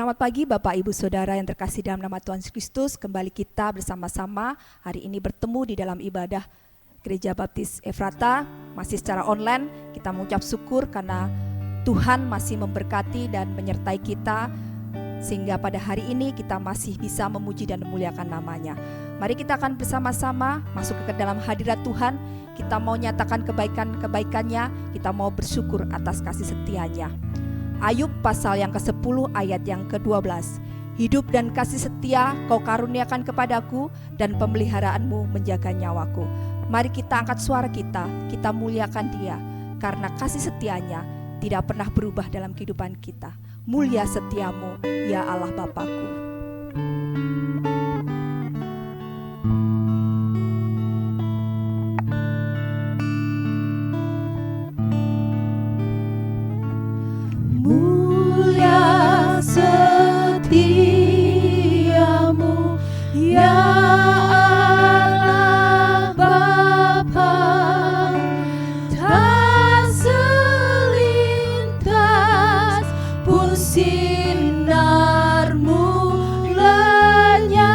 Selamat pagi Bapak Ibu Saudara yang terkasih dalam nama Tuhan Yesus Kristus. Kembali kita bersama-sama hari ini bertemu di dalam ibadah Gereja Baptis Efrata. Masih secara online, kita mengucap syukur karena Tuhan masih memberkati dan menyertai kita, sehingga pada hari ini kita masih bisa memuji dan memuliakan namanya. Mari kita akan bersama-sama masuk ke dalam hadirat Tuhan. Kita mau nyatakan kebaikan-kebaikannya, kita mau bersyukur atas kasih setianya. Ayub pasal yang ke-10 ayat yang ke-12. Hidup dan kasih setia kau karuniakan kepadaku, dan pemeliharaanmu menjaga nyawaku. Mari kita angkat suara kita muliakan Dia, karena kasih setianya tidak pernah berubah dalam kehidupan kita. Mulia setiamu, ya Allah Bapakku. Setiamu, ya Allah Bapa, tak selintas pun sinarmu lenyap.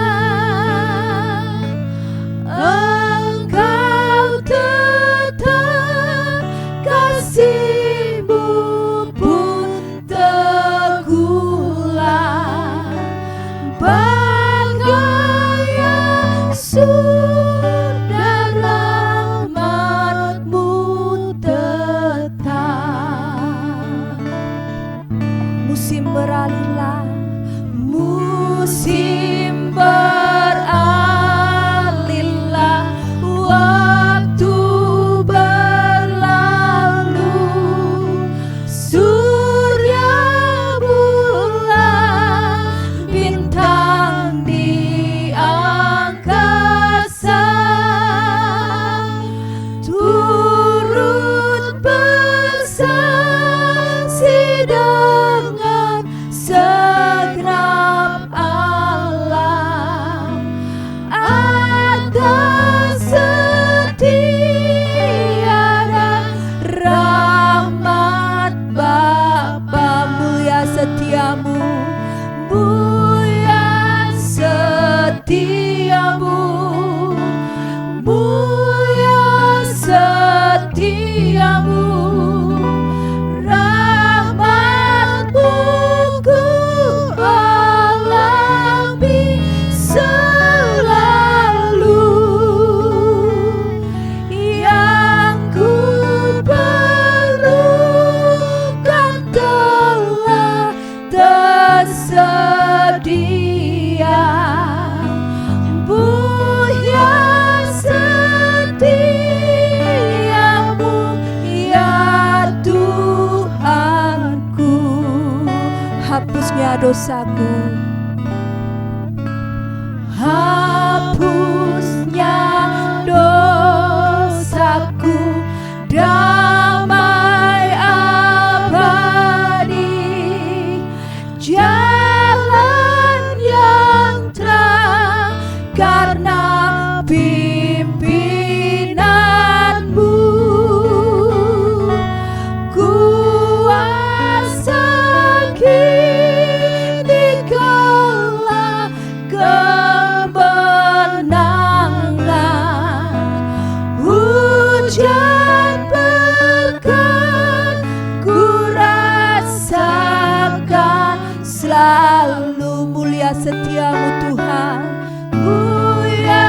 Engkau tetap, kasih-Mu pun teguhlah, bagai surga rahmat-Mu tetap. Musim beralihlah, Musim beralihlah, waktu berlalu, surya bulan, bintang di angkasa turut bersaksi dengan segenap alam atas setia dan rahmat Bapa. Mulia setiamu, mulia setiamu, mulia setiamu, rahmat-Mu ku alami selalu. Yang ku perlukan telah tersedia. Mulia setiamu, ya Tuhanku. hapusnya dosaku. Hapusnya dosaku, damai abadi, jalan yang terang karena pimpinan-Mu. Kuasa kini kala kemenangan, hujan berkat ku rasakan selalu. Mulia setiamu Tuhan, Mulia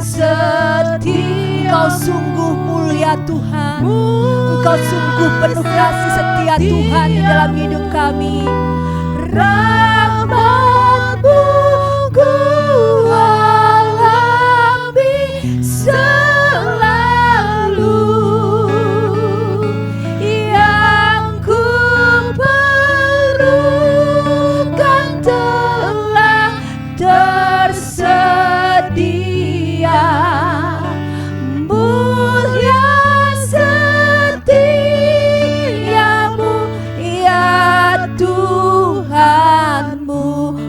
setia, Engkau sungguh mulia Tuhan. Engkau sungguh penuh kasih setia Tuhan di dalam hidup kami. rahmat-Mu ku alami selalu. Yang ku perlukan telah tersedia. Mulia setiamu, ya Tuhanmu.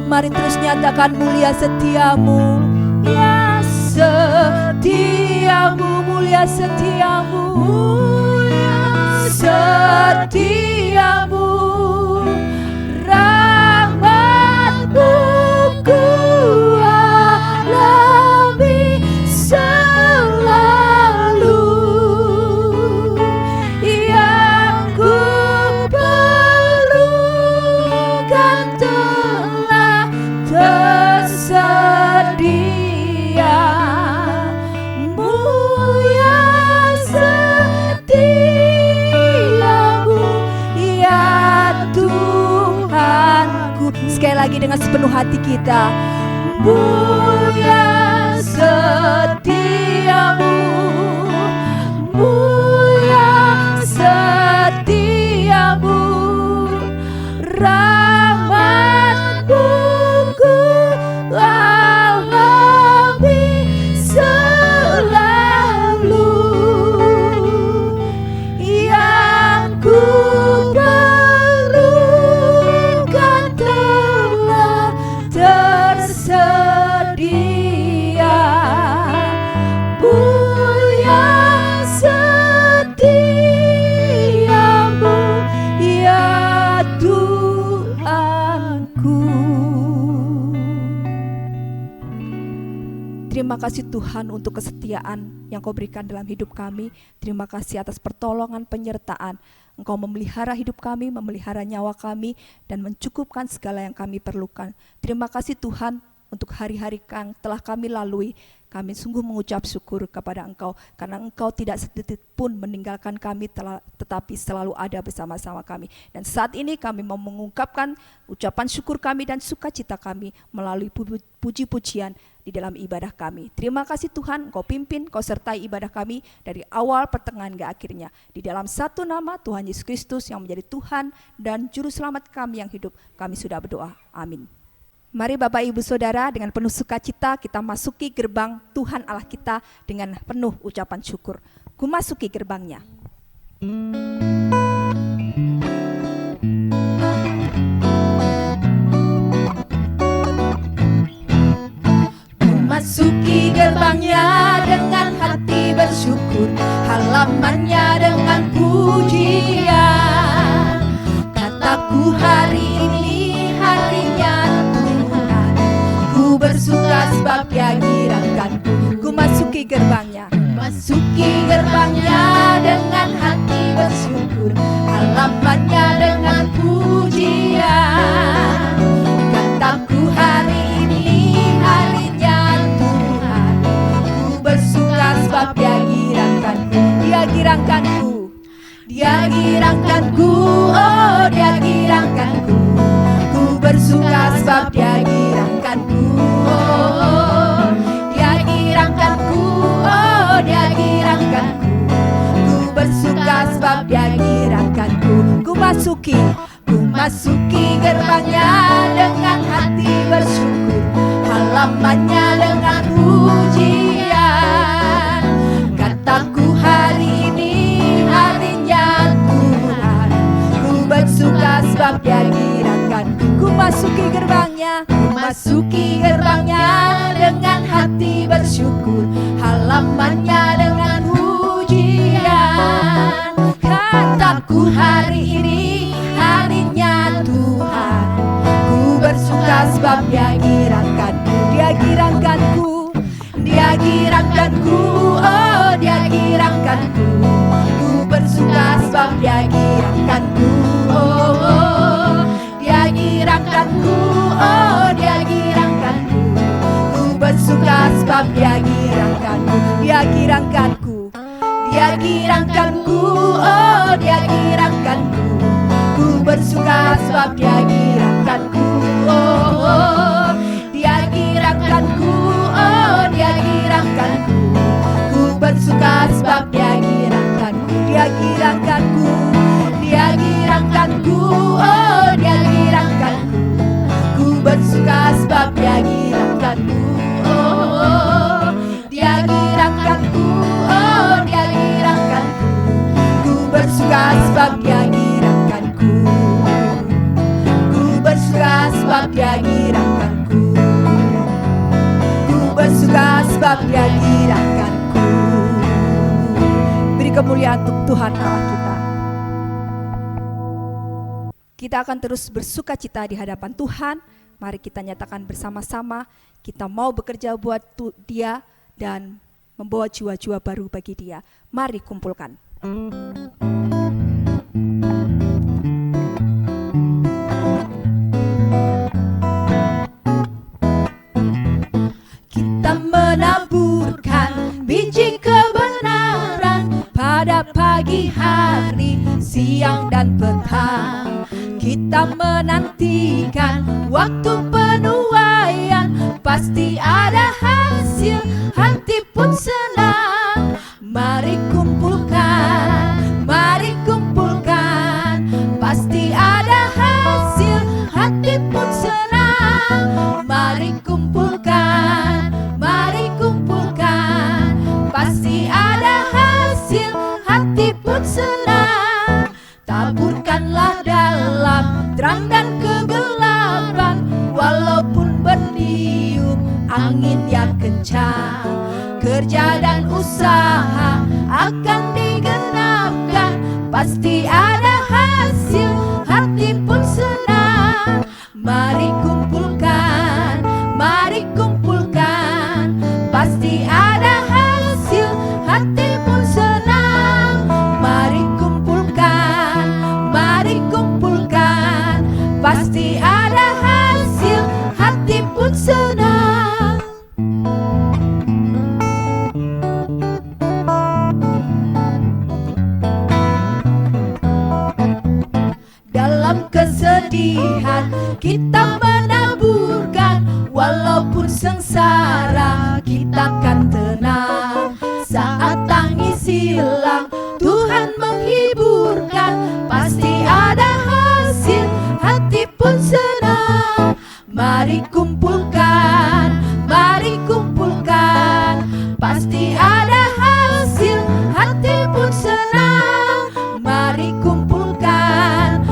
Mari terus nyatakan mulia setiamu. Ya setiamu, Mulia setiamu, mulia setiamu, rahmat Sekali lagi dengan sepenuh hati kita. Mulia setiamu, mulia setiamu, rahmat-Mu ku alami selalu, yang ku perlukan telah tersedia. Mulia setiamu, ya Tuhanku. Terima kasih Tuhan untuk kesetiaan yang Kau berikan dalam hidup kami. Terima kasih atas pertolongan penyertaan. Engkau memelihara hidup kami, memelihara nyawa kami, dan mencukupkan segala yang kami perlukan. Terima kasih Tuhan untuk hari-hari yang telah kami lalui. Kami sungguh mengucap syukur kepada Engkau, karena Engkau tidak sedetik pun meninggalkan kami, tetapi selalu ada bersama-sama kami. Dan saat ini kami mau mengungkapkan ucapan syukur kami dan sukacita kami melalui puji-pujian di dalam ibadah kami. Terima kasih Tuhan, Engkau pimpin, Engkau sertai ibadah kami dari awal, pertengahan, hingga akhirnya. Di dalam satu nama Tuhan Yesus Kristus yang menjadi Tuhan dan Juru Selamat kami yang hidup, kami sudah berdoa. Amin. Mari Bapak Ibu Saudara, dengan penuh sukacita kita masuki gerbang Tuhan Allah kita dengan penuh ucapan syukur. Ku masuki gerbangnya. Masuki gerbangnya dengan hati bersyukur, halamannya dengan pujian. Kataku hari ini harinya Tuhan, ku bersuka sebab Dia giranganku. Ku masuki gerbangnya. Masuki gerbangnya dengan hati bersyukur, halamannya dengan pujian. Kataku hari ini harinya Tuhan, ku bersuka sebab Dia giranganku. Dia girangkanku. Dia girangkanku, oh Dia girangkanku. Ku bersuka sebab Dia girangkanku, oh Dia girangkanku, oh Dia girangkanku. Ku bersuka sebab Dia girangkanku. Ku masuki. Ku masuki gerbangnya dengan hati bersyukur, halamannya dengan pujian. Kataku hari ini harinya Tuhan, ku bersuka sebab Dia girangkanku. Ku masuki gerbangnya. Ku masuki gerbangnya dengan hati bersyukur, halamannya dengan pujian. Kataku hari ini harinya Tuhan, ku bersuka sebab Dia girangkanku. Dia girangkanku. Dia girangkanku, oh Dia girangkanku. Ku bersuka sebab Dia girangkanku, oh Dia girangkanku, oh Dia girangkanku. Ku bersuka sebab Dia girangkanku. Dia girangkanku. Dia girangkanku, oh Dia girangkanku. Ku bersuka sebab Dia girangkanku, oh Dia girangkanku, oh Dia girangkanku. Ku bersuka sebab Dia girangkanku. Dia girangkanku. Dia girangkanku, oh Dia girangkanku. Ku bersuka sebab Dia girangkanku, oh Dia girangkanku, oh Dia girangkanku. Ku bersuka sebab Dia girangkanku. Ku bersuka sebab Dia girangkanku. Ku bersuka sebab Dia girangkanku. Beri kemuliaan untuk Tuhan Allah kita. Kita akan terus bersukacita di hadapan Tuhan. Mari kita nyatakan bersama-sama, kita mau bekerja buat Dia dan membawa jiwa-jiwa baru bagi Dia. Mari kumpulkan. Kita menaburkan biji kebenaran pada pagi hari, siang dan petang. Kita menantikan waktu penuaian, pasti ada hasil, hati pun senang. Mari kumpulkan, pasti ada hasil, hati pun senang. Mari kumpulkan, pasti ada hasil, hati pun senang. Taburkanlah dalam terang dan kegelapan, walaupun bertiup angin yang kencang. Kerja dan usaha akan digenapkan, pasti ada hasil, hati pun senang. Mari kumpulkan, pasti ada hasil, hati pun senang. Mari kumpulkan, pasti ada hasil, hati pun senang. Dalam kesedihan kita menaburkan, walaupun sengsara kita kan tenang. Saat tangis hilang, Tuhan menghiburkan, pasti ada hasil, hati pun senang. Mari kumpulkan, pasti ada hasil, hati pun senang. Mari kumpulkan,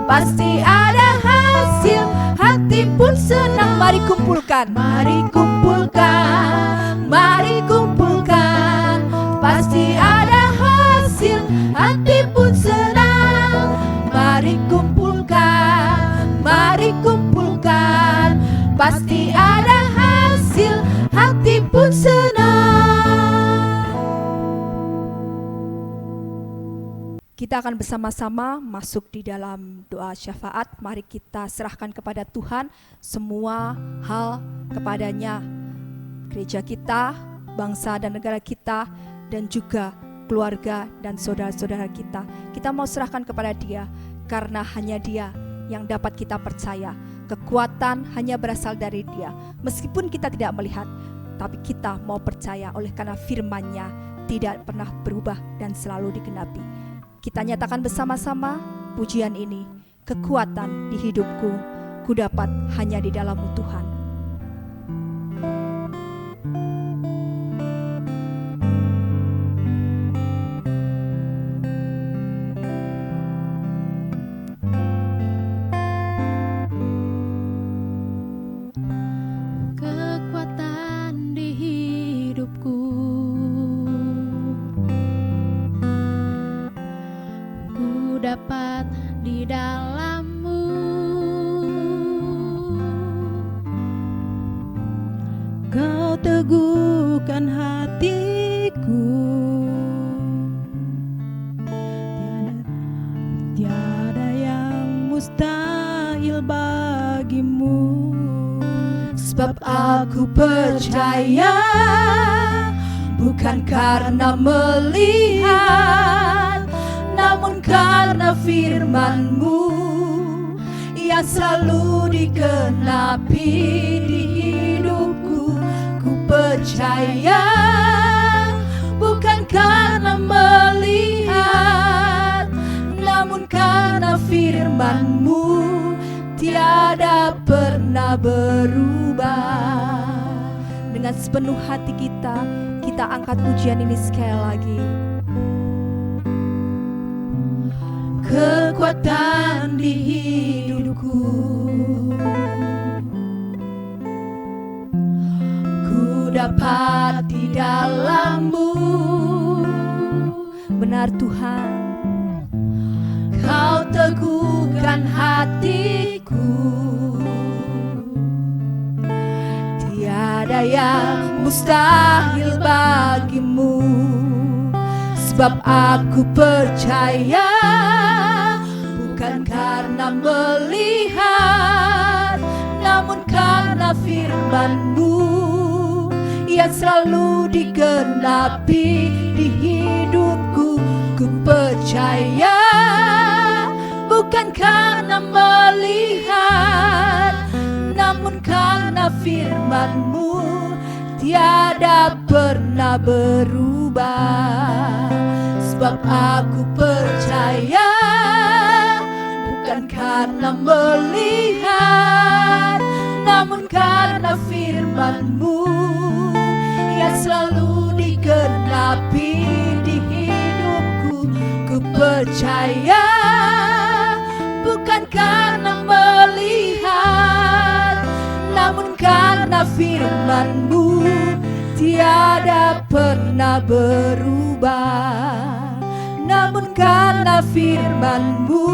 pasti ada hasil, hati pun senang. Mari kumpulkan, pasti ada hasil, hati pun senang. Mari kumpulkan, pasti ada hasil, hati pun senang. Kita akan bersama-sama masuk di dalam doa syafaat. Mari kita serahkan kepada Tuhan semua hal kepadanya. Gereja kita, bangsa dan negara kita, dan juga keluarga dan saudara-saudara kita. Kita mau serahkan kepada Dia, karena hanya Dia yang dapat kita percaya. Kekuatan hanya berasal dari Dia. Meskipun kita tidak melihat, tapi kita mau percaya oleh karena firman-Nya tidak pernah berubah dan selalu digenapi. Kita nyatakan bersama-sama pujian ini. Kekuatan di hidupku, ku dapat hanya di dalam-Mu Tuhan. Kekuatan di hidupku, dapat di dalam-Mu. Kau teguhkan hatiku, tiada yang mustahil bagimu. Sebab aku percaya, bukan karena melihat, namun karena firman-Mu yang selalu digenapi di hidupku. Ku percaya, bukan karena melihat, namun karena firman-Mu tiada pernah berubah. Dengan sepenuh hati kita angkat pujian ini sekali lagi. Kekuatan di hidupku, ku dapat di dalam-Mu. Benar Tuhan, Kau teguhkan hatiku, tiada yang mustahil bagimu. Sebab aku percaya, bukan karena melihat, namun karena firman-Mu yang selalu digenapi di hidupku. Ku percaya, bukan karena melihat, namun karena firman-Mu tiada pernah berubah. Sebab aku percaya, bukan karena melihat, namun karena firman-Mu yang selalu digenapi di hidupku. Ku percaya, bukan karena melihat, namun karena firman-Mu tiada pernah berubah. Namun karena firman-Mu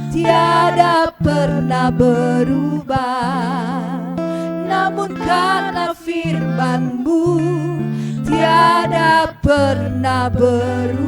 tiada pernah berubah. Namun karena firman-Mu tiada pernah berubah.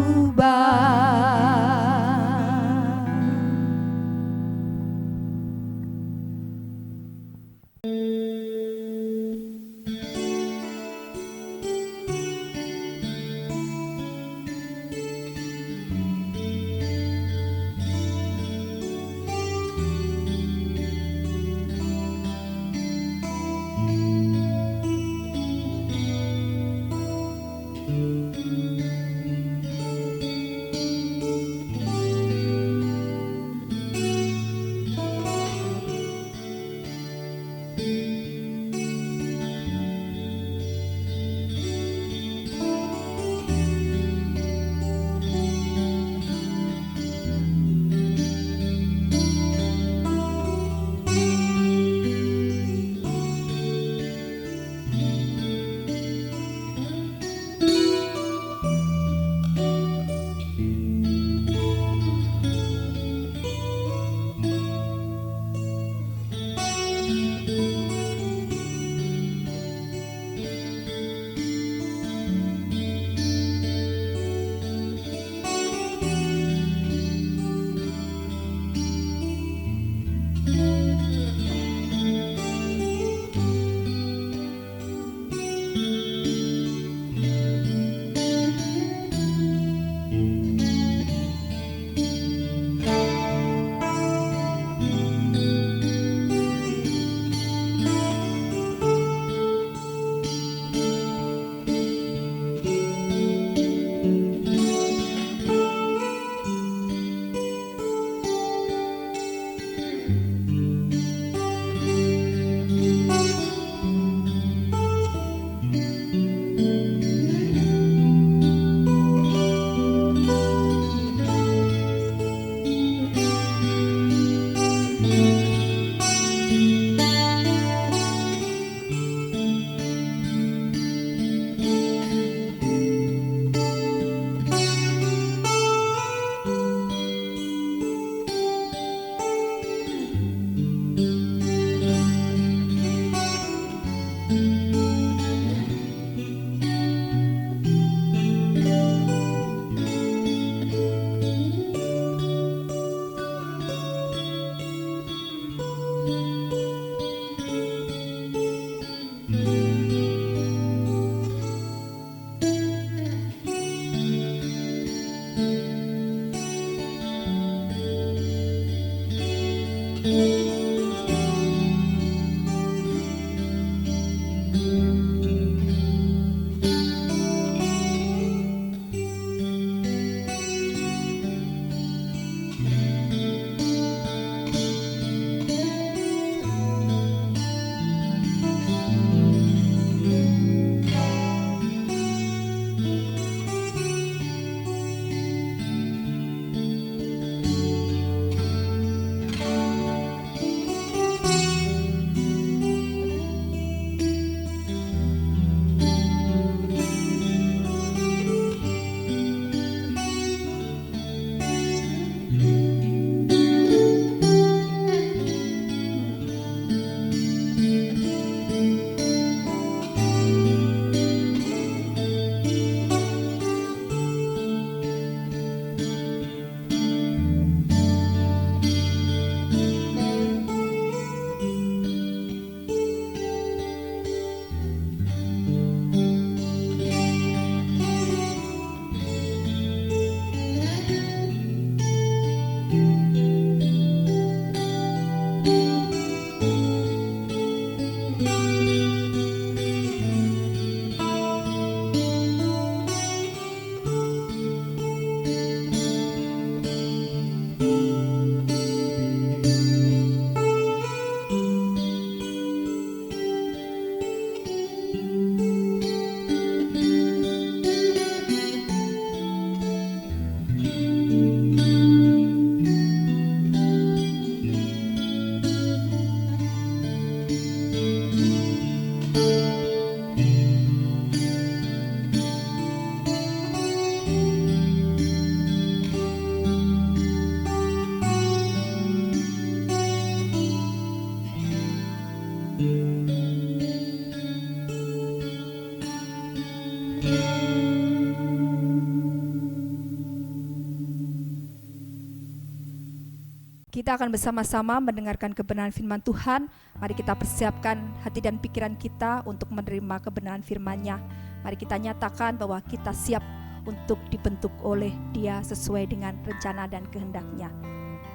Kita akan bersama-sama mendengarkan kebenaran firman Tuhan. Mari kita persiapkan hati dan pikiran kita untuk menerima kebenaran firman-Nya. Mari kita nyatakan bahwa kita siap untuk dibentuk oleh Dia sesuai dengan rencana dan kehendak-Nya.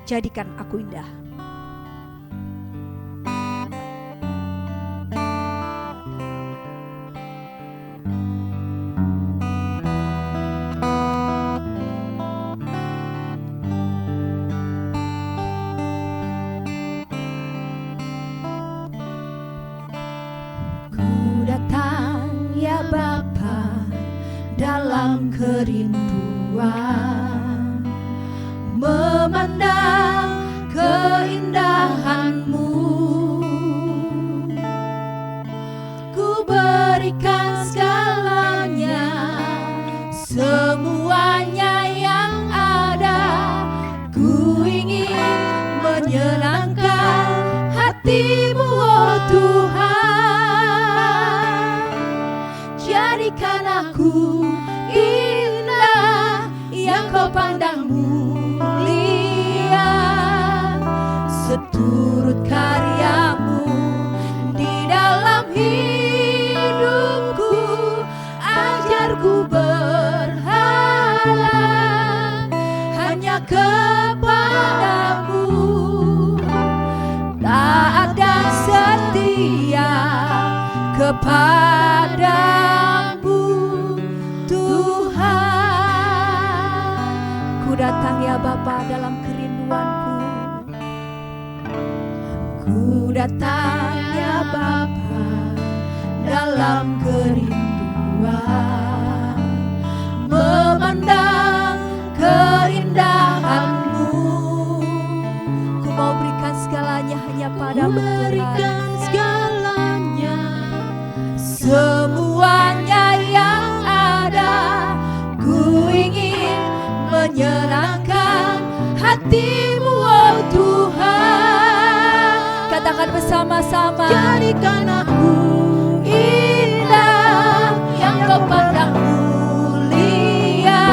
Jadikan aku indah. Dalam kerinduan memandang keindahan-Mu, ku berikan segalanya, semuanya yang ada. Ku ingin menyenangkan hati-Mu, oh Tuhan. Jadikan aku indah yang Kau pandang mulia, seturut karya-Mu di dalam hidupku. Ajarku berharap hanya kepada-Mu, taat dan setia kepada-Mu, Tuhan. Ku datang ya Bapa dalam kerinduanku. Ku datang ya Bapa dalam kerinduan, memandang keindahan-Mu. Ku mau berikan segalanya hanya pada-Mu, Berikan segalanya, semuanya yang ada. Ku ingin menyenangkan hati-Mu, oh Tuhan. Katakan bersama-sama, jadikan aku indah yang Kau pandang mulia,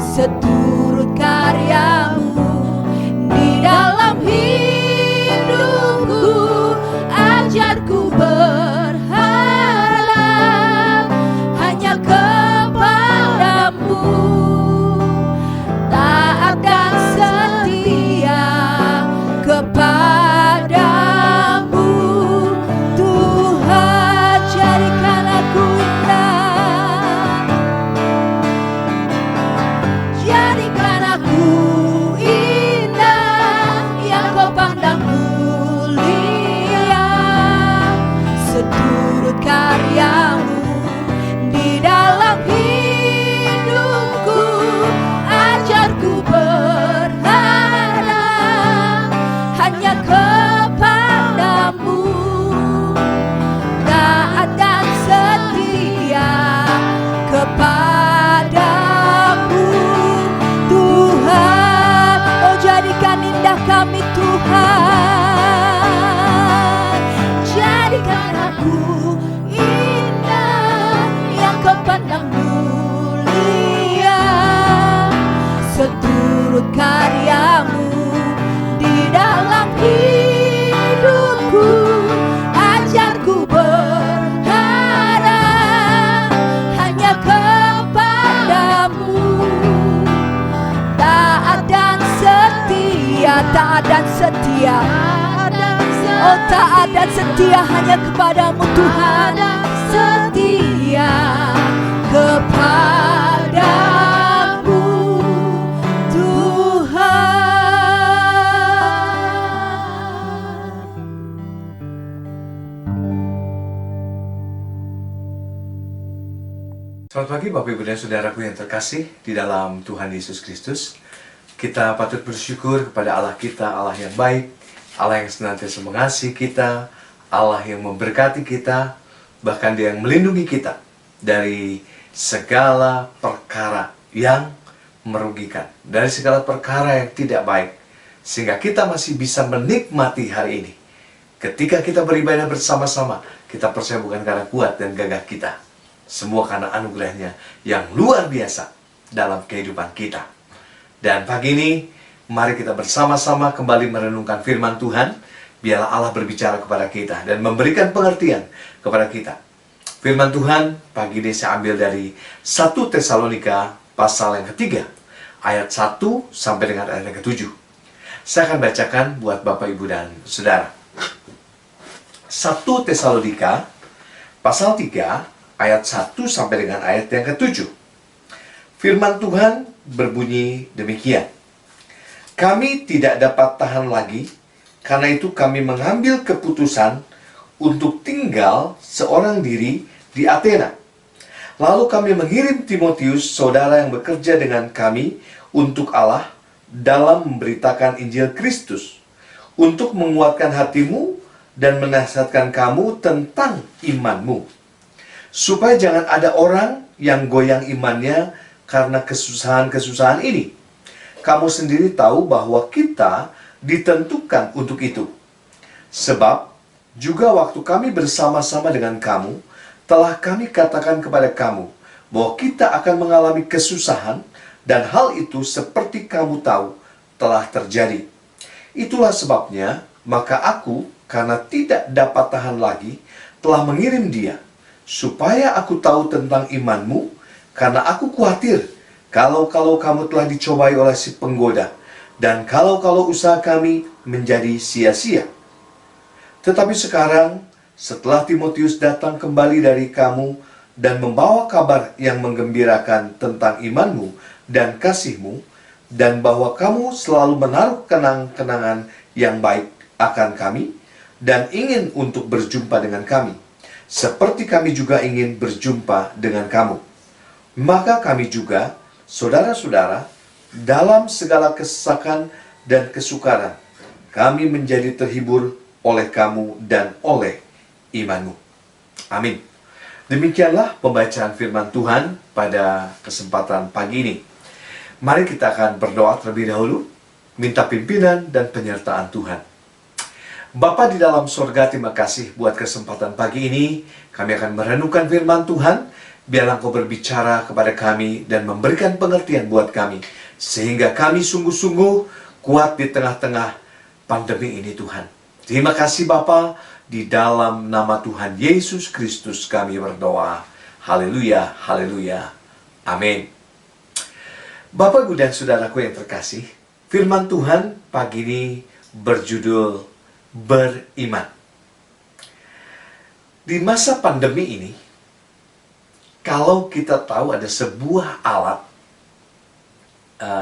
seturut karya-Mu di dalam hidupku. Ajarku berharap hanya kepada-Mu, taat dan setia kepada-Mu, Tuhan. Jadikan aku indah, jadikan aku indah yang Kau pandang mulia, seturut karya-Mu di dalam hidupku. Ajarku berharap hanya kepada-Mu, taat dan setia kepada-Mu, Tuhan. Oh, jadikan indah kami, Tuhan. Jadikan aku indah yang Kau pandang mulia, seturut karya-Mu di dalam hidupku. Ajarku berharap hanya kepada-Mu, taat dan setia, taat dan setia. Oh, taat dan setia hanya kepada-Mu, Tuhan. Setia kepada-Mu, Tuhan. Selamat pagi Bapak Ibu dan Saudaraku yang terkasih di dalam Tuhan Yesus Kristus. Kita patut bersyukur kepada Allah kita, Allah yang baik, Allah yang senantiasa mengasihi kita, Allah yang memberkati kita, bahkan Dia yang melindungi kita dari segala perkara yang merugikan, dari segala perkara yang tidak baik, sehingga kita masih bisa menikmati hari ini. Ketika kita beribadah bersama-sama, kita percaya bukan karena kuat dan gagah kita, semua karena anugerah-Nya yang luar biasa dalam kehidupan kita. Dan pagi ini Mari kita bersama-sama kembali merenungkan firman Tuhan. Biarlah Allah berbicara kepada kita dan memberikan pengertian kepada kita. Firman Tuhan pagi ini saya ambil dari 1 Tesalonika pasal yang ketiga, ayat 1 sampai dengan ayat yang ke-7. Saya akan bacakan buat Bapak, Ibu, dan Saudara. 1 Tesalonika pasal 3, ayat 1 sampai dengan ayat yang ke-7. Firman Tuhan berbunyi demikian. Kami tidak dapat tahan lagi, karena itu kami mengambil keputusan untuk tinggal seorang diri di Athena. Lalu kami mengirim Timotius, saudara yang bekerja dengan kami untuk Allah dalam memberitakan Injil Kristus, untuk menguatkan hatimu dan menasihatkan kamu tentang imanmu, supaya jangan ada orang yang goyang imannya karena kesusahan-kesusahan ini. Kamu sendiri tahu bahwa kita ditentukan untuk itu. Sebab juga waktu kami bersama-sama dengan kamu, telah kami katakan kepada kamu bahwa kita akan mengalami kesusahan, dan hal itu seperti kamu tahu telah terjadi. Itulah sebabnya, maka aku, karena tidak dapat tahan lagi, telah mengirim dia, supaya aku tahu tentang imanmu, karena aku khawatir kalau kamu telah dicobai oleh si penggoda, dan kalau usaha kami menjadi sia-sia. Tetapi sekarang, setelah Timotius datang kembali dari kamu dan membawa kabar yang menggembirakan tentang imanmu dan kasihmu, dan bahwa kamu selalu menaruh kenang-kenangan yang baik akan kami, dan ingin untuk berjumpa dengan kami, seperti kami juga ingin berjumpa dengan kamu. Maka kami juga, saudara-saudara, dalam segala kesesakan dan kesukaran, kami menjadi terhibur oleh kamu dan oleh imanmu. Amin. Demikianlah pembacaan firman Tuhan pada kesempatan pagi ini. Mari kita akan berdoa terlebih dahulu, minta pimpinan dan penyertaan Tuhan. Bapa di dalam sorga, terima kasih buat kesempatan pagi ini. Kami akan merenungkan firman Tuhan. Biarlah Engkau berbicara kepada kami dan memberikan pengertian buat kami, sehingga kami sungguh-sungguh kuat di tengah-tengah pandemi ini, Tuhan. Terima kasih Bapa, di dalam nama Tuhan Yesus Kristus kami berdoa. Haleluya, haleluya, amin. Bapak, Ibu, dan Saudaraku yang terkasih, firman Tuhan pagi ini berjudul beriman. Di masa pandemi ini, kalau kita tahu ada sebuah alat,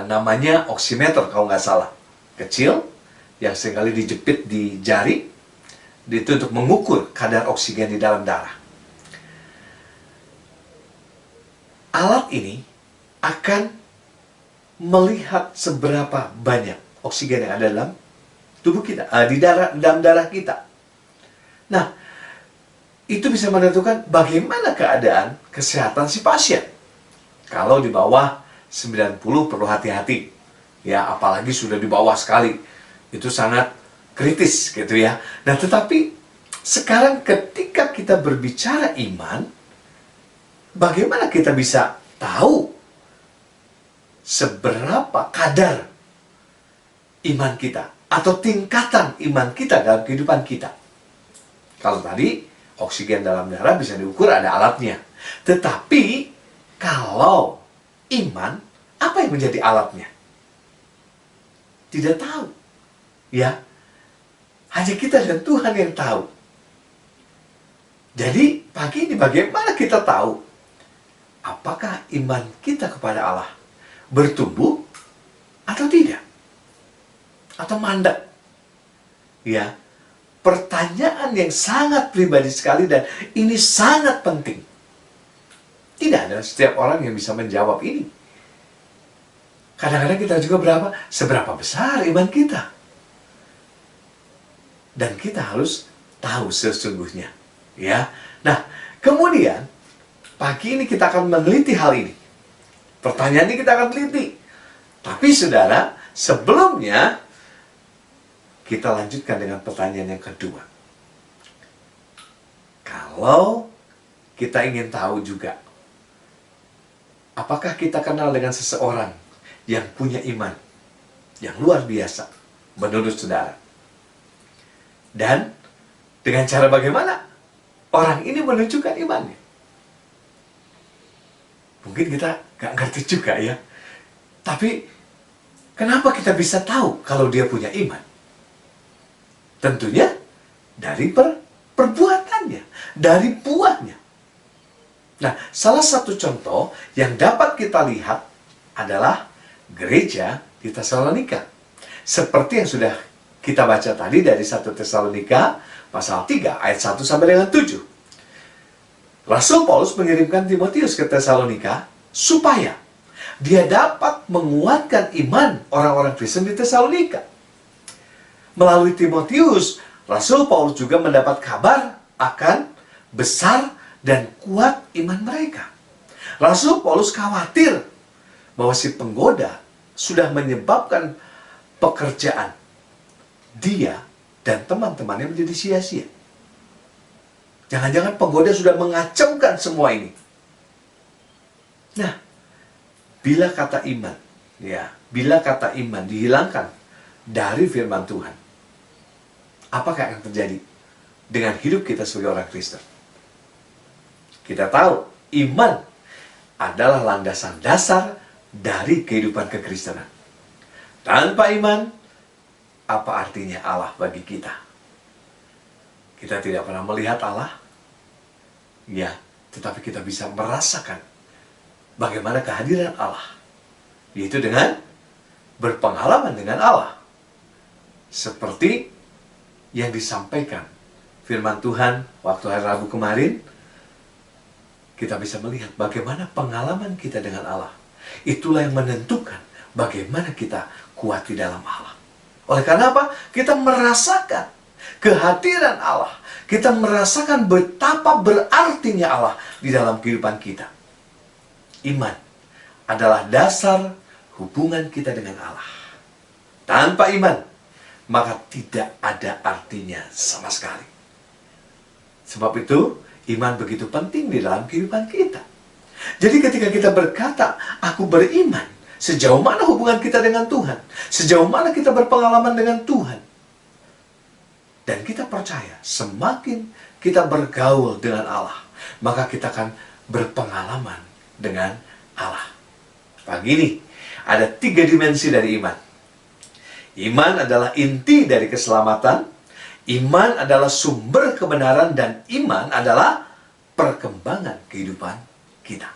namanya oximeter kalau nggak salah, kecil, yang seringkali dijepit di jari, itu untuk mengukur kadar oksigen di dalam darah. Alat ini akan melihat seberapa banyak oksigen yang ada dalam tubuh kita, dalam darah kita. Nah, itu bisa menentukan bagaimana keadaan kesehatan si pasien. Kalau di bawah 90 perlu hati-hati. Ya, apalagi sudah di bawah sekali. Itu sangat kritis gitu ya. Nah, tetapi sekarang ketika kita berbicara iman, bagaimana kita bisa tahu seberapa kadar iman kita atau tingkatan iman kita dalam kehidupan kita? Kalau tadi oksigen dalam darah bisa diukur, ada alatnya. Tetapi kalau iman, apa yang menjadi alatnya? Tidak tahu. Ya, hanya kita dan Tuhan yang tahu. Jadi pagi ini bagaimana kita tahu apakah iman kita kepada Allah bertumbuh atau tidak? Atau mandek? Ya, pertanyaan yang sangat pribadi sekali dan ini sangat penting. Tidak ada setiap orang yang bisa menjawab ini. Kadang-kadang kita juga seberapa besar iman kita. Dan kita harus tahu sesungguhnya. Ya. Nah, kemudian pagi ini kita akan meneliti hal ini. Pertanyaan ini kita akan teliti. Tapi saudara, sebelumnya kita lanjutkan dengan pertanyaan yang kedua. Kalau kita ingin tahu juga, apakah kita kenal dengan seseorang yang punya iman yang luar biasa menurut saudara. Dan dengan cara bagaimana orang ini menunjukkan imannya? Mungkin kita gak ngerti juga ya. Tapi kenapa kita bisa tahu kalau dia punya iman? Tentunya dari perbuatannya, dari buahnya. Nah, salah satu contoh yang dapat kita lihat adalah gereja di Tesalonika. Seperti yang sudah kita baca tadi dari 1 Tesalonika pasal 3 ayat 1 sampai dengan 7. Rasul Paulus mengirimkan Timotius ke Tesalonika supaya dia dapat menguatkan iman orang-orang Kristen di Tesalonika. Melalui Timotius, Rasul Paulus juga mendapat kabar akan besar dan kuat iman mereka. Rasul Paulus khawatir bahwa si penggoda sudah menyebabkan pekerjaan dia dan teman-temannya menjadi sia-sia. Jangan-jangan penggoda sudah mengacaukan semua ini. Nah, bila kata iman dihilangkan dari firman Tuhan, apakah yang terjadi dengan hidup kita sebagai orang Kristen? Kita tahu iman adalah landasan dasar dari kehidupan kekristenan. Tanpa iman, apa artinya Allah bagi kita? Kita tidak pernah melihat Allah, ya, tetapi kita bisa merasakan bagaimana kehadiran Allah, yaitu dengan berpengalaman dengan Allah. Seperti yang disampaikan firman Tuhan waktu hari Rabu kemarin, kita bisa melihat bagaimana pengalaman kita dengan Allah. Itulah yang menentukan bagaimana kita kuat di dalam Allah. Oleh karena apa? Kita merasakan kehadiran Allah. Kita merasakan betapa berartinya Allah di dalam kehidupan kita. Iman adalah dasar hubungan kita dengan Allah. Tanpa iman, maka tidak ada artinya sama sekali. Sebab itu, iman begitu penting di dalam kehidupan kita. Jadi ketika kita berkata, aku beriman, sejauh mana hubungan kita dengan Tuhan? Sejauh mana kita berpengalaman dengan Tuhan? Dan kita percaya, semakin kita bergaul dengan Allah, maka kita akan berpengalaman dengan Allah. Pagi ini, ada 3 dimensi dari iman. Iman adalah inti dari keselamatan, iman adalah sumber kebenaran, dan iman adalah perkembangan kehidupan kita.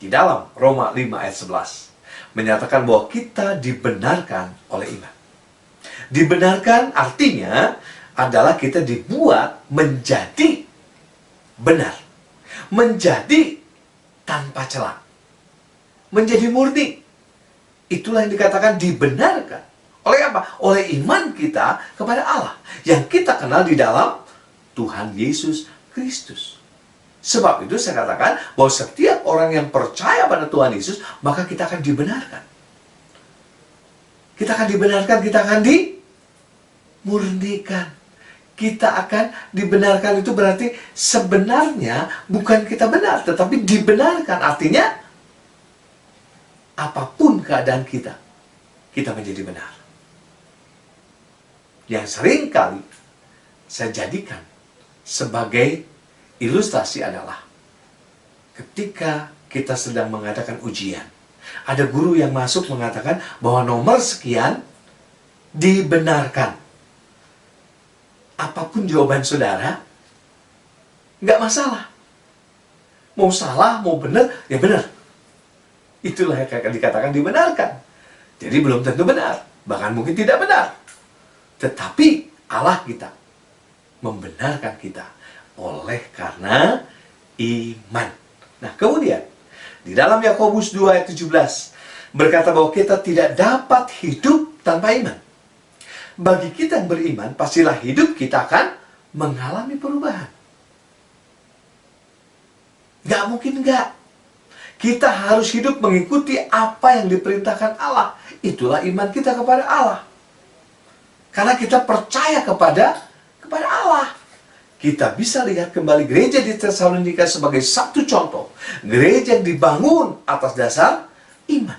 Di dalam Roma 5 ayat 11 menyatakan bahwa kita dibenarkan oleh iman. Dibenarkan artinya adalah kita dibuat menjadi benar, menjadi tanpa celah, menjadi murni. Itulah yang dikatakan dibenarkan. Oleh apa? Oleh iman kita kepada Allah yang kita kenal di dalam Tuhan Yesus Kristus. Sebab itu saya katakan bahwa setiap orang yang percaya pada Tuhan Yesus, maka kita akan dibenarkan. Kita akan dibenarkan, kita akan dimurnikan. Kita akan dibenarkan, itu berarti sebenarnya bukan kita benar, tetapi dibenarkan. Artinya, apapun keadaan kita, kita menjadi benar. Yang sering kali saya jadikan sebagai ilustrasi adalah ketika kita sedang mengadakan ujian. Ada guru yang masuk mengatakan bahwa nomor sekian dibenarkan. Apapun jawaban saudara, nggak masalah. Mau salah, mau benar, ya benar. Itulah yang dikatakan dibenarkan. Jadi belum tentu benar, bahkan mungkin tidak benar. Tetapi Allah kita membenarkan kita oleh karena iman. Nah, kemudian di dalam Yakobus 2 ayat 17 berkata bahwa kita tidak dapat hidup tanpa iman. Bagi kita yang beriman, pastilah hidup kita akan mengalami perubahan. Gak mungkin enggak. Kita harus hidup mengikuti apa yang diperintahkan Allah. Itulah iman kita kepada Allah. Karena kita percaya kepada Allah. Kita bisa lihat kembali gereja di Tesalonika sebagai satu contoh. Gereja yang dibangun atas dasar iman.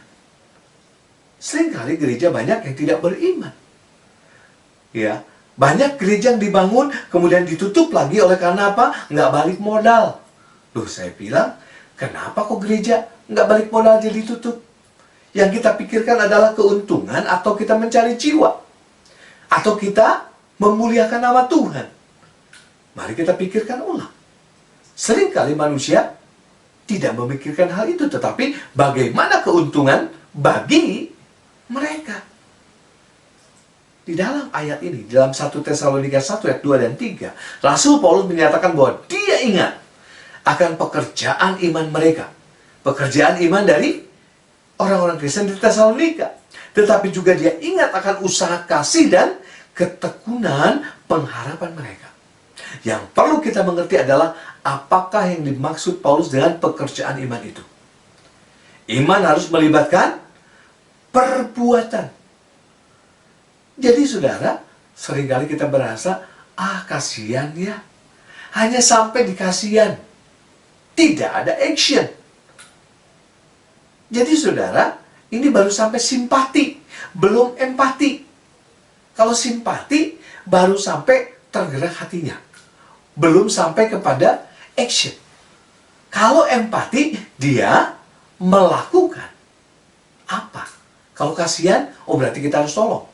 Seringkali gereja banyak yang tidak beriman. Ya, banyak gereja yang dibangun kemudian ditutup lagi oleh karena apa? Nggak balik modal. Loh, saya bilang, kenapa kok gereja nggak balik modal jadi ditutup? Yang kita pikirkan adalah keuntungan atau kita mencari jiwa? Atau kita memuliakan nama Tuhan? Mari kita pikirkan ulang. Seringkali manusia tidak memikirkan hal itu, tetapi bagaimana keuntungan bagi mereka. Di dalam ayat ini, dalam 1 Tesalonika 1 ayat 2 dan 3, Rasul Paulus menyatakan bahwa dia ingat akan pekerjaan iman mereka. Pekerjaan iman dari orang-orang Kristen di Tesalonika. Tetapi juga dia ingat akan usaha kasih dan ketekunan pengharapan mereka. Yang perlu kita mengerti adalah apakah yang dimaksud Paulus dengan pekerjaan iman itu. Iman harus melibatkan perbuatan. Jadi saudara, seringkali kita berasa, kasihan ya. Hanya sampai di kasihan. Tidak ada action. Jadi saudara, ini baru sampai simpati, belum empati. Kalau simpati, baru sampai tergerak hatinya. Belum sampai kepada action. Kalau empati, dia melakukan. Apa? Kalau kasihan, berarti kita harus tolong.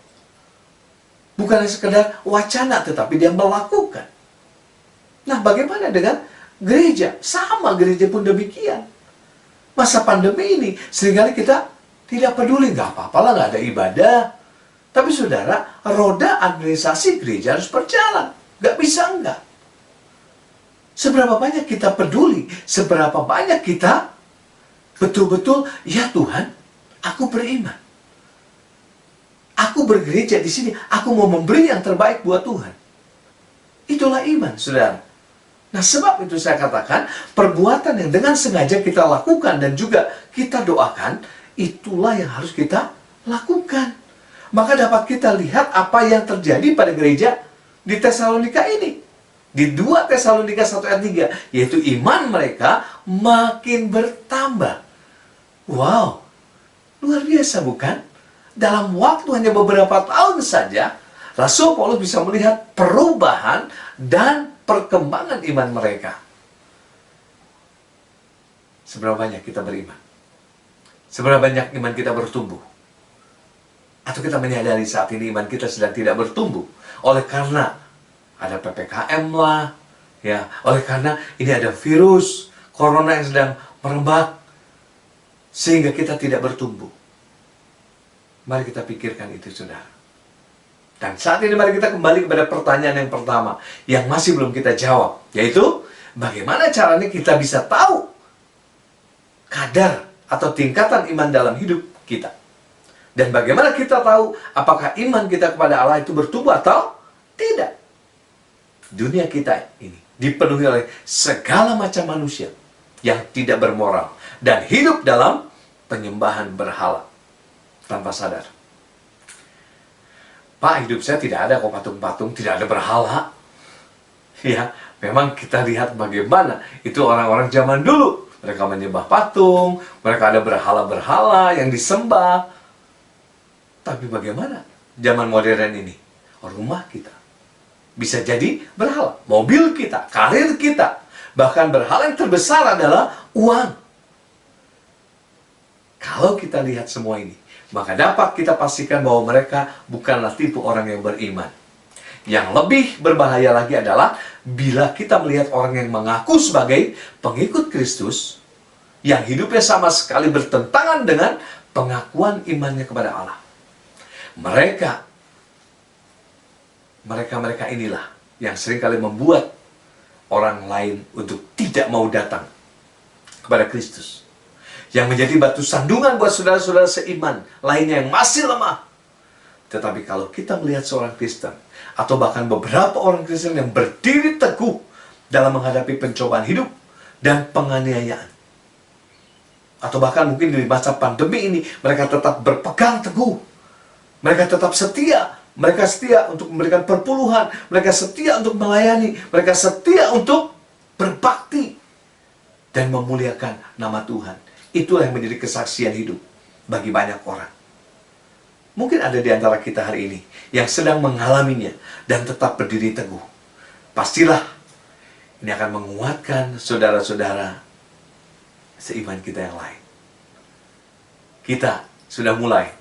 Bukan sekedar wacana, tetapi dia melakukan. Nah, bagaimana dengan gereja? Sama, gereja pun demikian. Masa pandemi ini, seringkali kita tidak peduli, nggak apa-apa lah, nggak ada ibadah. Tapi saudara, roda administrasi gereja harus berjalan. Nggak bisa enggak. Seberapa banyak kita peduli, seberapa banyak kita betul-betul, ya Tuhan, aku beriman. Aku bergereja di sini, aku mau memberi yang terbaik buat Tuhan. Itulah iman, saudara. Nah, sebab itu saya katakan, perbuatan yang dengan sengaja kita lakukan dan juga kita doakan, itulah yang harus kita lakukan. Maka dapat kita lihat apa yang terjadi pada gereja di Tesalonika ini. Di 2 Tesalonika 1 ayat 3, yaitu iman mereka makin bertambah. Wow, luar biasa bukan? Dalam waktu hanya beberapa tahun saja, Rasul Paulus bisa melihat perubahan dan perkembangan iman mereka. Seberapa banyak kita beriman? Seberapa banyak iman kita bertumbuh? Atau kita menyadari saat ini iman kita sedang tidak bertumbuh oleh karena ada PPKM lah, ya, oleh karena ini ada virus corona yang sedang merebak, sehingga kita tidak bertumbuh. Mari kita pikirkan itu, saudara. Dan saat ini mari kita kembali kepada pertanyaan yang pertama, yang masih belum kita jawab, yaitu bagaimana caranya kita bisa tahu kadar atau tingkatan iman dalam hidup kita. Dan bagaimana kita tahu apakah iman kita kepada Allah itu bertumbuh atau tidak. Dunia kita ini dipenuhi oleh segala macam manusia yang tidak bermoral dan hidup dalam penyembahan berhala tanpa sadar. Pak, hidup saya tidak ada kok patung-patung, tidak ada berhala. Ya, memang kita lihat bagaimana itu orang-orang zaman dulu. Mereka menyembah patung, mereka ada berhala-berhala yang disembah. Tapi bagaimana zaman modern ini? Rumah kita bisa jadi berhala, mobil kita, karir kita. Bahkan berhala yang terbesar adalah uang. Kalau kita lihat semua ini, maka dapat kita pastikan bahwa mereka bukanlah tipe orang yang beriman. Yang lebih berbahaya lagi adalah bila kita melihat orang yang mengaku sebagai pengikut Kristus, yang hidupnya sama sekali bertentangan dengan pengakuan imannya kepada Allah. Mereka inilah yang seringkali membuat orang lain untuk tidak mau datang kepada Kristus. Yang menjadi batu sandungan buat saudara-saudara seiman lainnya yang masih lemah. Tetapi kalau kita melihat seorang Kristen, atau bahkan beberapa orang Kristen yang berdiri teguh dalam menghadapi pencobaan hidup dan penganiayaan, atau bahkan mungkin di masa pandemi ini, mereka tetap berpegang teguh, mereka tetap setia, mereka setia untuk memberikan perpuluhan, mereka setia untuk melayani, mereka setia untuk berbakti dan memuliakan nama Tuhan. Itulah yang menjadi kesaksian hidup bagi banyak orang. Mungkin ada di antara kita hari ini yang sedang mengalaminya dan tetap berdiri teguh. Pastilah ini akan menguatkan saudara-saudara seiman kita yang lain. Kita sudah mulai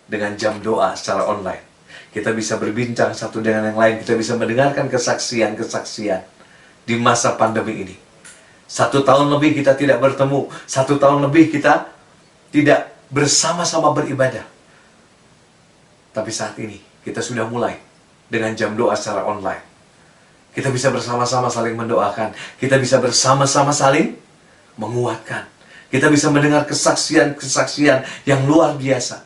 dengan jam doa secara online. Kita bisa berbincang satu dengan yang lain. Kita bisa mendengarkan kesaksian-kesaksian di masa pandemi ini. 1 tahun lebih kita tidak bertemu. 1 tahun lebih kita tidak bersama-sama beribadah. Tapi saat ini kita sudah mulai dengan jam doa secara online. Kita bisa bersama-sama saling mendoakan. Kita bisa bersama-sama saling menguatkan. Kita bisa mendengar kesaksian-kesaksian yang luar biasa.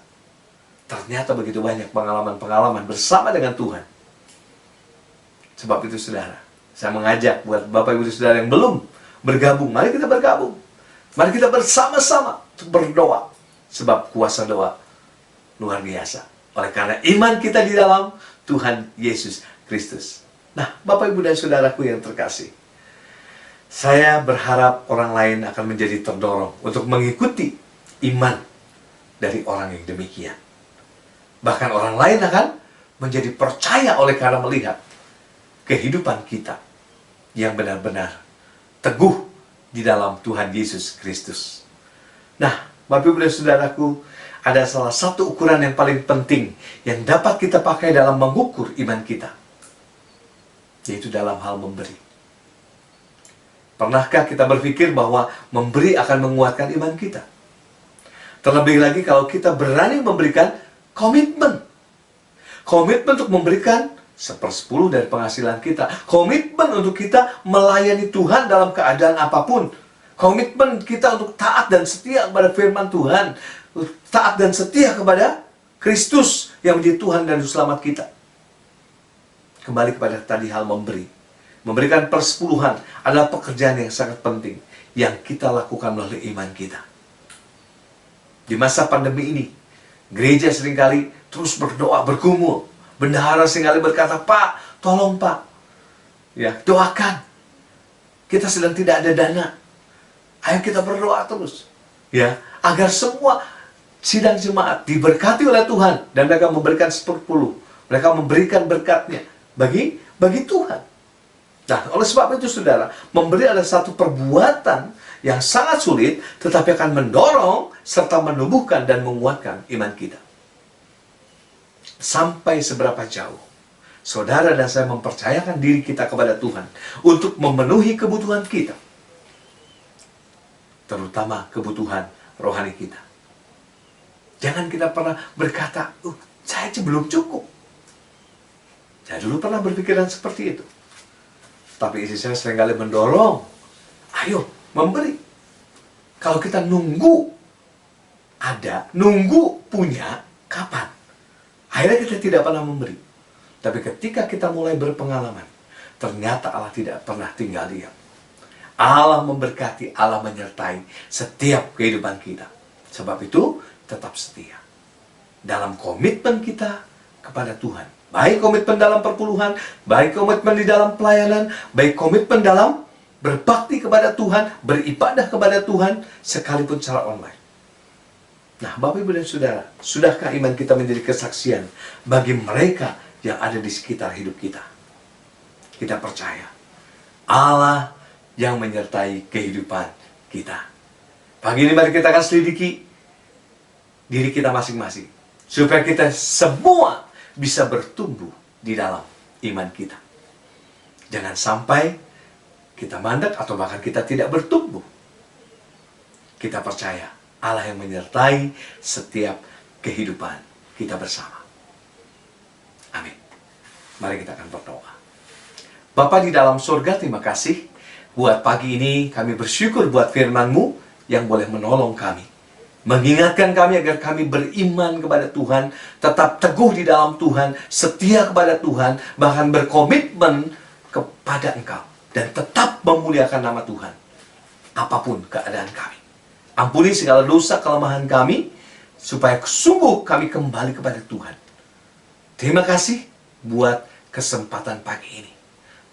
Ternyata begitu banyak pengalaman-pengalaman bersama dengan Tuhan. Sebab itu saudara, saya mengajak buat Bapak Ibu Saudara yang belum bergabung, mari kita bergabung. Mari kita bersama-sama untuk berdoa. Sebab kuasa doa luar biasa. Oleh karena iman kita di dalam Tuhan Yesus Kristus. Nah, Bapak Ibu dan Saudaraku yang terkasih, saya berharap orang lain akan menjadi terdorong untuk mengikuti iman dari orang yang demikian. Bahkan orang lain akan menjadi percaya oleh karena melihat kehidupan kita yang benar-benar teguh di dalam Tuhan Yesus Kristus. Nah, Bapak Ibu dan Saudaraku, ada salah satu ukuran yang paling penting yang dapat kita pakai dalam mengukur iman kita, yaitu dalam hal memberi. Pernahkah kita berpikir bahwa memberi akan menguatkan iman kita? Terlebih lagi kalau kita berani memberikan komitmen. Komitmen untuk memberikan 1/10 dari penghasilan kita. Komitmen untuk kita melayani Tuhan dalam keadaan apapun. Komitmen kita untuk taat dan setia kepada firman Tuhan. Taat dan setia kepada Kristus yang menjadi Tuhan dan Juru Selamat kita. Kembali kepada tadi hal memberi. Memberikan persepuluhan adalah pekerjaan yang sangat penting yang kita lakukan melalui iman kita. Di masa pandemi ini, gereja seringkali terus berdoa, bergumul. Bendahara seringkali berkata, "Pak, tolong Pak, ya, doakan. Kita sedang tidak ada dana. Ayo kita berdoa terus, ya, agar semua sidang jemaat diberkati oleh Tuhan dan mereka memberikan 10. Mereka memberikan berkatnya bagi Tuhan." Nah, oleh sebab itu saudara, memberi adalah satu perbuatan yang sangat sulit, tetapi akan mendorong serta menumbuhkan dan menguatkan iman kita. Sampai seberapa jauh saudara dan saya mempercayakan diri kita kepada Tuhan untuk memenuhi kebutuhan kita, terutama kebutuhan rohani kita. Jangan kita pernah berkata, saya aja belum cukup. Saya dulu pernah berpikiran seperti itu. Tapi istri saya seringkali mendorong, ayo memberi. Kalau kita nunggu ada, nunggu punya, kapan? Akhirnya kita tidak pernah memberi. Tapi ketika kita mulai berpengalaman, ternyata Allah tidak pernah tinggal diam. Allah memberkati, Allah menyertai setiap kehidupan kita. Sebab itu, tetap setia dalam komitmen kita kepada Tuhan. Baik komitmen dalam perpuluhan, baik komitmen di dalam pelayanan, baik komitmen dalam berbakti kepada Tuhan, beribadah kepada Tuhan, sekalipun secara online. Nah, Bapak Ibu dan Saudara, sudahkah iman kita menjadi kesaksian bagi mereka yang ada di sekitar hidup kita? Kita percaya Allah yang menyertai kehidupan kita. Pagi ini mari kita akan selidiki diri kita masing-masing, supaya kita semua bisa bertumbuh di dalam iman kita. Jangan sampai kita mandek atau bahkan kita tidak bertumbuh. Kita percaya Allah yang menyertai setiap kehidupan kita bersama. Amin. Mari kita akan berdoa. Bapa di dalam surga, terima kasih buat pagi ini. Kami bersyukur buat firman-Mu yang boleh menolong kami, mengingatkan kami agar kami beriman kepada Tuhan, tetap teguh di dalam Tuhan, setia kepada Tuhan, bahkan berkomitmen kepada Engkau, dan tetap memuliakan nama Tuhan, apapun keadaan kami. Ampuni segala dosa kelemahan kami, supaya sungguh kami kembali kepada Tuhan. Terima kasih buat kesempatan pagi ini.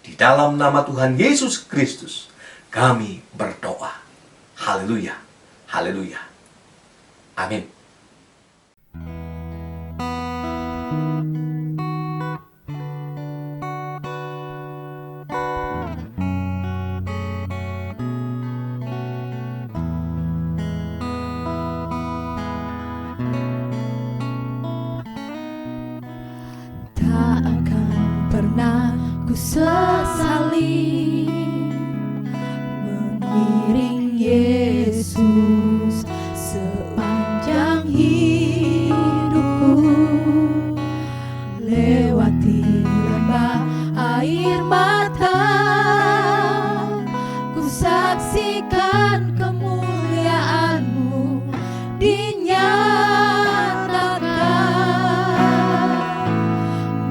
Di dalam nama Tuhan Yesus Kristus, kami berdoa. Haleluya, haleluya. Amin. Tak akan pernah ku sesali mengiring Yesus sepanjang hidupku, lewati lembah air mata, ku saksikan kemuliaan-Mu dinyatakan.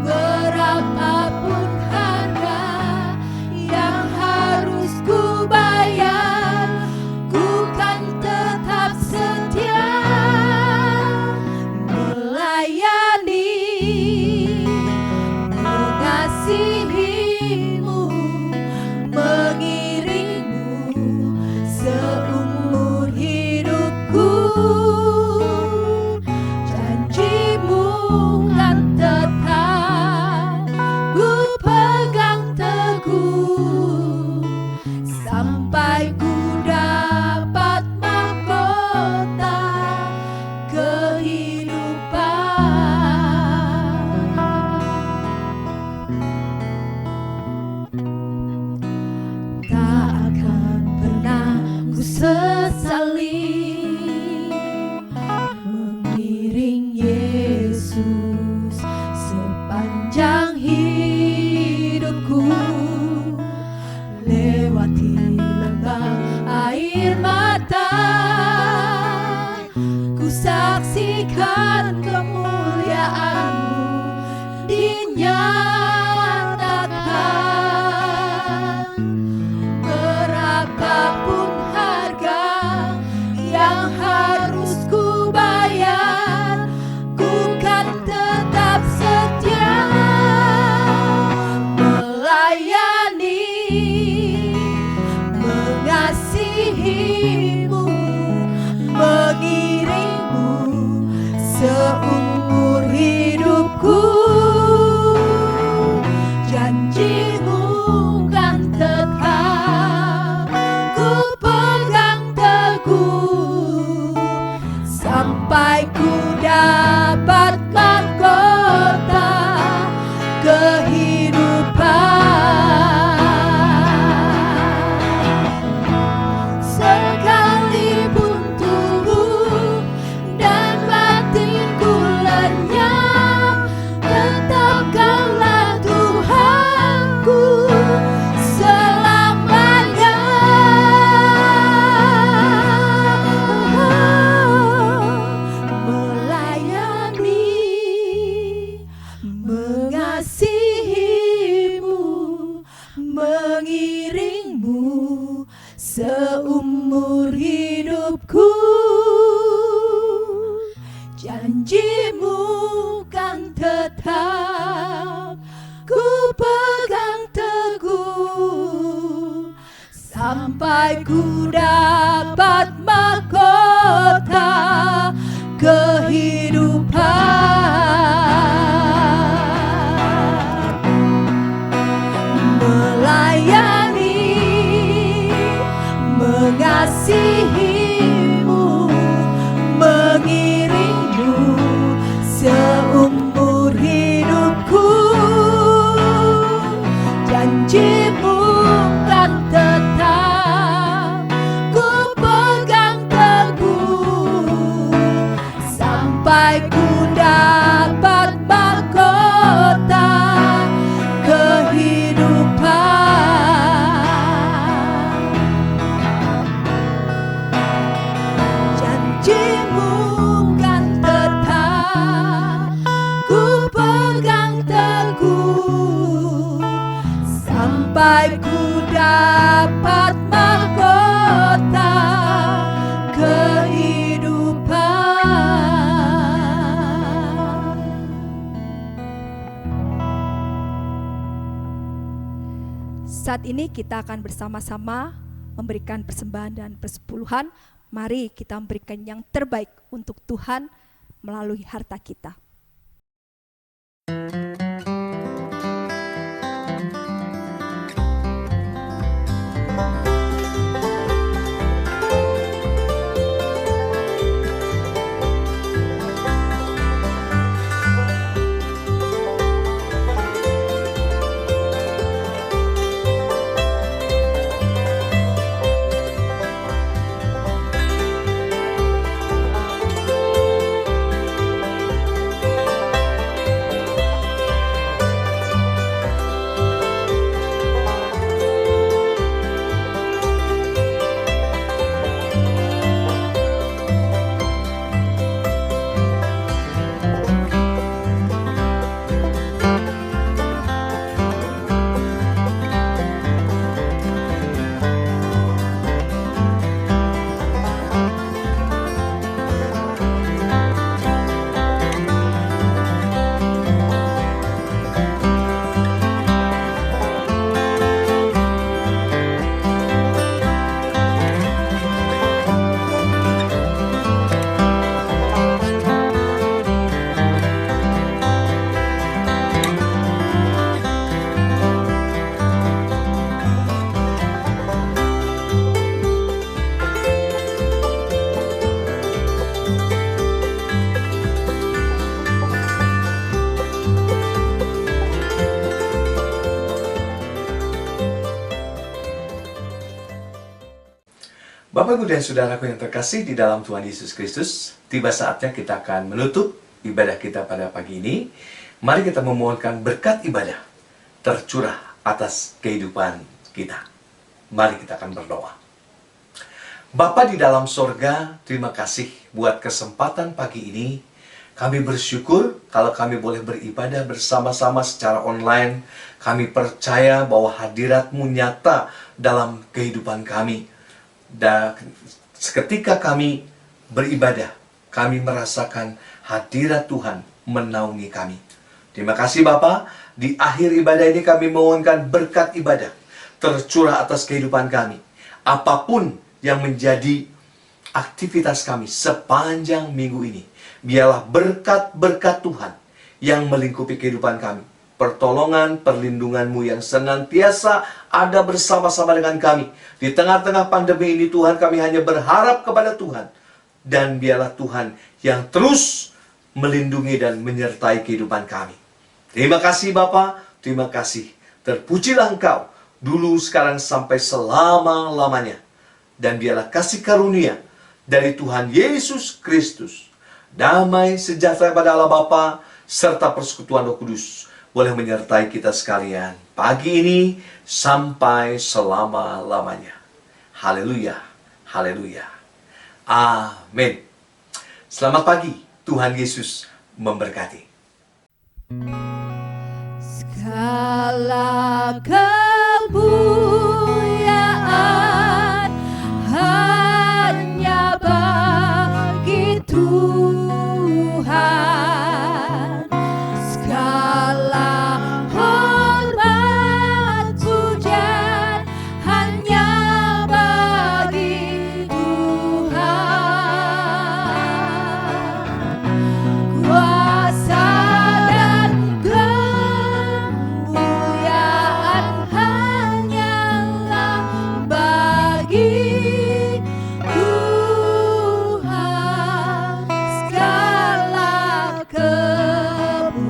Berapapun harga yang harus ku bayar, ku kan tetap setia melayani, mengasihi-Mu, mengiring-Mu seumur hidupku. Janji-Mu kan tetap ku pegang teguh, sampai ku dapat mahkota kehidupan. Tak akan pernah ku sesali mengiring Yesus sepanjang hidupku, lewati lembah air mata, ku saksikan kemuliaan-Mu dinyatakan. Berapapun harga yang harus ku bayar, ku kan tetap setia melayani, mengasihi-Mu, mengiring-Mu seumur hidupku. Janji-Mu kan tetap ku pegang teguh, sampai ku dapat mahkota kehidupan. Sekalipun tubuh dan batinku lenyap, tetapkanlah Tuhanku selamanya. Melayani, mengasihi-Mu, mengiring-Mu seumur hidupku. Janji-Mu kan tetap ku pegang teguh, sampai ku dapat mahkota kehidupan. Melayani, mengasihi-Mu, mengiring-Mu seumur hidupku. Janji-Mu kan tetap ku pegang teguh, sampai ku dapat mahkota kehidupan. Janji-Mu kan tetap ku pegang teguh, sampai ku dapat mahkota kehidupan. Saat ini kita akan bersama-sama memberikan persembahan dan persepuluhan. Mari kita memberikan yang terbaik untuk Tuhan melalui harta kita. Bapak, Ibu, dan Saudaraku yang terkasih di dalam Tuhan Yesus Kristus, tiba saatnya kita akan menutup ibadah kita pada pagi ini. Mari kita memohonkan berkat ibadah tercurah atas kehidupan kita. Mari kita akan berdoa. Bapa di dalam sorga, terima kasih buat kesempatan pagi ini. Kami bersyukur kalau kami boleh beribadah bersama-sama secara online. Kami percaya bahwa hadirat-Mu nyata dalam kehidupan kami. Dan seketika kami beribadah, kami merasakan hadirat Tuhan menaungi kami. Terima kasih Bapa. Di akhir ibadah ini kami mohonkan berkat ibadah tercurah atas kehidupan kami. Apapun yang menjadi aktivitas kami sepanjang minggu ini, biarlah berkat-berkat Tuhan yang melingkupi kehidupan kami. Pertolongan, perlindungan-Mu yang senantiasa ada bersama-sama dengan kami. Di tengah-tengah pandemi ini Tuhan, kami hanya berharap kepada Tuhan. Dan biarlah Tuhan yang terus melindungi dan menyertai kehidupan kami. Terima kasih Bapa, terima kasih. Terpujilah Engkau, dulu, sekarang, sampai selama-lamanya. Dan biarlah kasih karunia dari Tuhan Yesus Kristus, damai sejahtera pada Allah Bapa, serta persekutuan Roh Kudus, boleh menyertai kita sekalian pagi ini sampai selama-lamanya. Haleluya, haleluya. Amin. Selamat pagi, Tuhan Yesus memberkati. Segala kemuliaan hanya bagi Tuhan. Segala hormat pujian hanya bagi Tuhan. Kuasa dan kemuliaan hanyalah bagi Tuhan. Segala kemuliaan,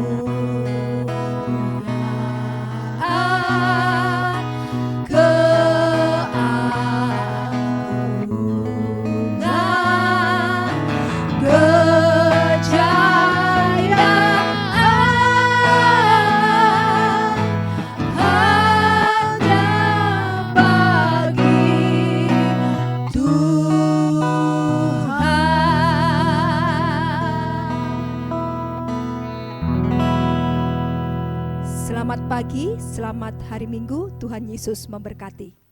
keagungan, kejayaan hanya bagi Tuhan. Selamat pagi, selamat hari Minggu. Tuhan Yesus memberkati.